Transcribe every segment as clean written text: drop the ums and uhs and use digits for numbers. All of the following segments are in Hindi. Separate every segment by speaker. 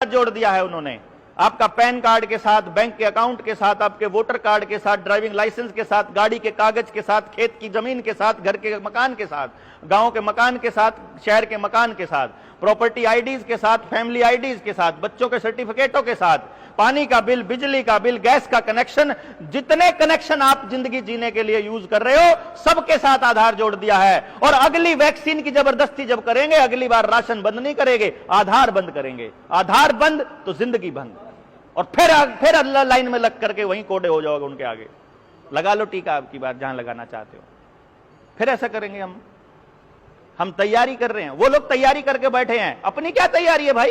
Speaker 1: जोड़ दिया है उन्होंने। आपका पैन कार्ड के साथ, बैंक के अकाउंट के साथ, आपके वोटर कार्ड के साथ, ड्राइविंग लाइसेंस के साथ, गाड़ी के कागज के साथ, खेत की जमीन के साथ, घर के मकान के साथ, गांव के मकान के साथ, शहर के मकान के साथ, प्रॉपर्टी आईडीज के साथ, फैमिली आईडीज के साथ, बच्चों के सर्टिफिकेटों के साथ, पानी का बिल, बिजली का बिल, गैस का कनेक्शन, जितने कनेक्शन आप जिंदगी जीने के लिए यूज कर रहे हो सबके साथ आधार जोड़ दिया है। और अगली वैक्सीन की जबरदस्ती जब करेंगे, अगली बार राशन बंद नहीं करेंगे, आधार बंद करेंगे। आधार बंद तो जिंदगी बंद। और फिर अल्लाह लाइन में लग करके वहीं कोडे हो जाओगे उनके आगे। लगा लो टीका आपकी बार जहां लगाना चाहते हो। फिर ऐसा करेंगे हम तैयारी कर रहे हैं, वो लोग तैयारी करके बैठे हैं। अपनी क्या तैयारी है भाई?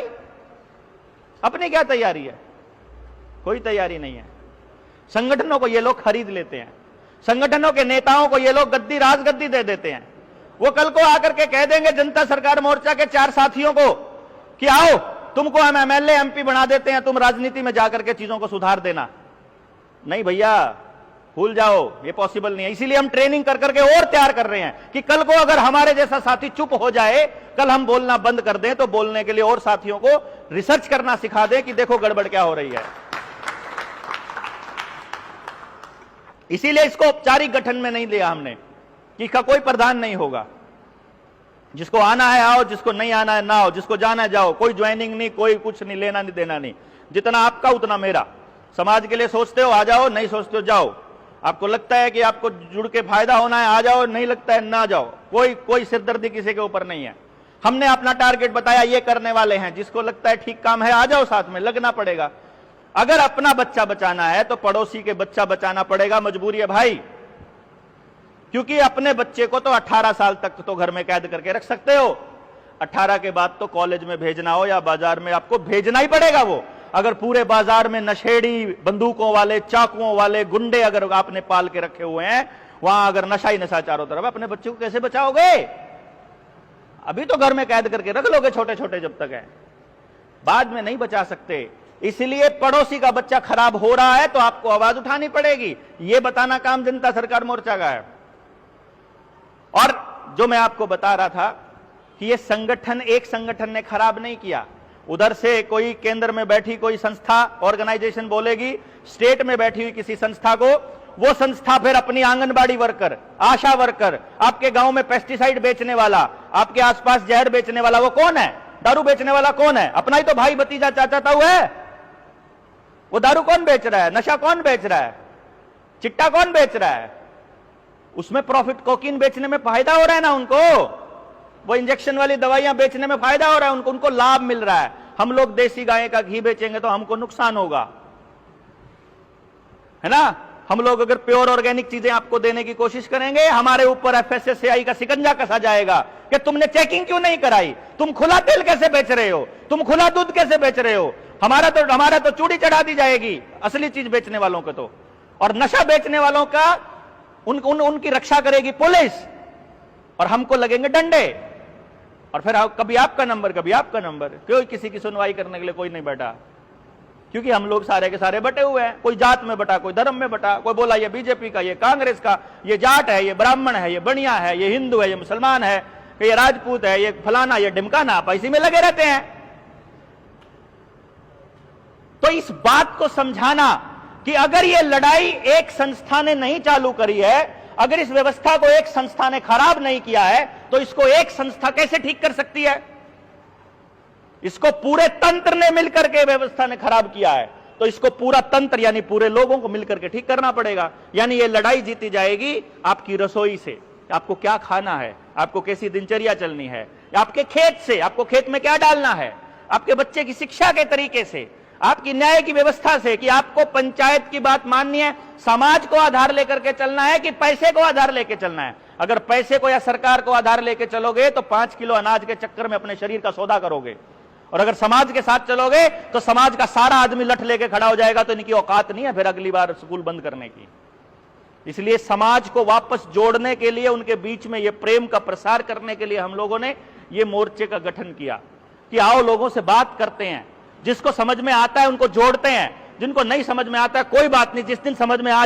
Speaker 1: अपनी क्या तैयारी है? कोई तैयारी नहीं है। संगठनों को ये लोग खरीद लेते हैं, संगठनों के नेताओं को ये लोग गद्दी राजगद्दी दे देते हैं। वो कल को आकर के कह देंगे जनता सरकार मोर्चा के 4 साथियों को कि आओ तुमको हम एमएलए एमपी बना देते हैं, तुम राजनीति में जाकर के चीजों को सुधार देना। नहीं भैया, भूल जाओ, ये पॉसिबल नहीं है। इसीलिए हम ट्रेनिंग कर करके और तैयार कर रहे हैं कि कल को अगर हमारे जैसा साथी चुप हो जाए, कल हम बोलना बंद कर दें, तो बोलने के लिए और साथियों को रिसर्च करना सिखा दें कि देखो गड़बड़ क्या हो रही है। इसीलिए इसको औपचारिक गठन में नहीं लिया हमने कि इसका कोई प्रधान नहीं होगा। जिसको आना है आओ, जिसको नहीं आना है ना आओ, जिसको जाना है जाओ, कोई ज्वाइनिंग नहीं, कोई कुछ नहीं, लेना नहीं देना नहीं। जितना आपका उतना मेरा। समाज के लिए सोचते हो आ जाओ, नहीं सोचते हो जाओ। आपको लगता है कि आपको जुड़ के फायदा होना है आ जाओ, नहीं लगता है ना जाओ। कोई सिरदर्दी किसी के ऊपर नहीं है। हमने अपना टारगेट बताया, ये करने वाले हैं। जिसको लगता है ठीक काम है आ जाओ, साथ में लगना पड़ेगा। अगर अपना बच्चा बचाना है तो पड़ोसी के बच्चा बचाना पड़ेगा, मजबूरी है भाई। क्योंकि अपने बच्चे को तो 18 साल तक तो घर में कैद करके रख सकते हो, 18 के बाद तो कॉलेज में भेजना हो या बाजार में, आपको भेजना ही पड़ेगा। वो अगर पूरे बाजार में नशेड़ी, बंदूकों वाले, चाकुओं वाले गुंडे अगर आपने पाल के रखे हुए हैं, वहां अगर नशा ही नशा चारों तरफ, अपने बच्चे को कैसे बचाओगे? अभी तो घर में कैद करके रख लोगे छोटे छोटे जब तक है, बाद में नहीं बचा सकते। इसलिए पड़ोसी का बच्चा खराब हो रहा है तो आपको आवाज उठानी पड़ेगी। यह बताना काम जनता सरकार मोर्चा का है। और जो मैं आपको बता रहा था कि ये संगठन, एक संगठन ने खराब नहीं किया। उधर से कोई केंद्र में बैठी कोई संस्था, ऑर्गेनाइजेशन बोलेगी, स्टेट में बैठी हुई किसी संस्था को, वो संस्था फिर अपनी आंगनबाड़ी वर्कर, आशा वर्कर, आपके गांव में पेस्टिसाइड बेचने वाला, आपके आसपास जहर बेचने वाला, वो कौन है? दारू बेचने वाला कौन है? अपना ही तो भाई, भतीजा, चाचा ताऊ है। वो दारू कौन बेच रहा है? नशा कौन बेच रहा है? चिट्टा कौन बेच रहा है? उसमें प्रॉफिट, कोकीन बेचने में फायदा हो रहा है ना उनको, वो इंजेक्शन वाली दवाइयां बेचने में फायदा हो रहा है उनको लाभ मिल रहा है। हम लोग देसी गाय का घी बेचेंगे तो हमको नुकसान होगा, है ना। हम लोग अगर प्योर ऑर्गेनिक चीजें आपको देने की कोशिश करेंगे, हमारे ऊपर एफएसएसएआई का शिकंजा कसा जाएगा कि तुमने चेकिंग क्यों नहीं कराई, तुम खुला तेल कैसे बेच रहे हो, तुम खुला दूध कैसे बेच रहे हो। हमारा तो चूड़ी चढ़ा दी जाएगी असली चीज बेचने वालों को तो। और नशा बेचने वालों का उनकी रक्षा करेगी पुलिस, और हमको लगेंगे डंडे। और फिर कभी आपका नंबर, कभी आपका नंबर। क्यों किसी की सुनवाई करने के लिए कोई नहीं बैठा? क्योंकि हम लोग सारे के सारे बटे हुए हैं। कोई जात में बटा, कोई धर्म में बटा, कोई बोला ये बीजेपी का, ये कांग्रेस का, ये जाट है, ये ब्राह्मण है, ये बनिया है, ये हिंदू है, ये मुसलमान है, ये राजपूत है, ये फलाना, ये ढिमकाना। आप इसी में लगे रहते हैं। तो इस बात को समझाना कि अगर ये लड़ाई एक संस्था ने नहीं चालू करी है, अगर इस व्यवस्था को एक संस्था ने खराब नहीं किया है, तो इसको एक संस्था कैसे ठीक कर सकती है? इसको पूरे तंत्र ने मिलकर के व्यवस्था ने खराब किया है, तो इसको पूरा तंत्र यानी पूरे लोगों को मिलकर के ठीक करना पड़ेगा। यानी ये लड़ाई जीती जाएगी आपकी रसोई से, आपको क्या खाना है, आपको कैसी दिनचर्या चलनी है, आपके खेत से, आपको खेत में क्या डालना है, आपके बच्चे की शिक्षा के तरीके से, आपकी न्याय की व्यवस्था से, कि आपको पंचायत की बात माननी है, समाज को आधार लेकर के चलना है कि पैसे को आधार लेके चलना है। अगर पैसे को या सरकार को आधार लेके चलोगे तो 5 किलो अनाज के चक्कर में अपने शरीर का सौदा करोगे। और अगर समाज के साथ चलोगे तो समाज का सारा आदमी लठ लेके खड़ा हो जाएगा, तो इनकी औकात नहीं है फिर अगली बार स्कूल बंद करने की। इसलिए समाज को वापस जोड़ने के लिए, उनके बीच में ये प्रेम का प्रसार करने के लिए हम लोगों ने ये मोर्चे का गठन किया कि आओ लोगों से बात करते हैं, जिसको समझ में आता है उनको जोड़ते हैं, जिनको नहीं समझ में आता है कोई बात नहीं, जिस दिन समझ में आ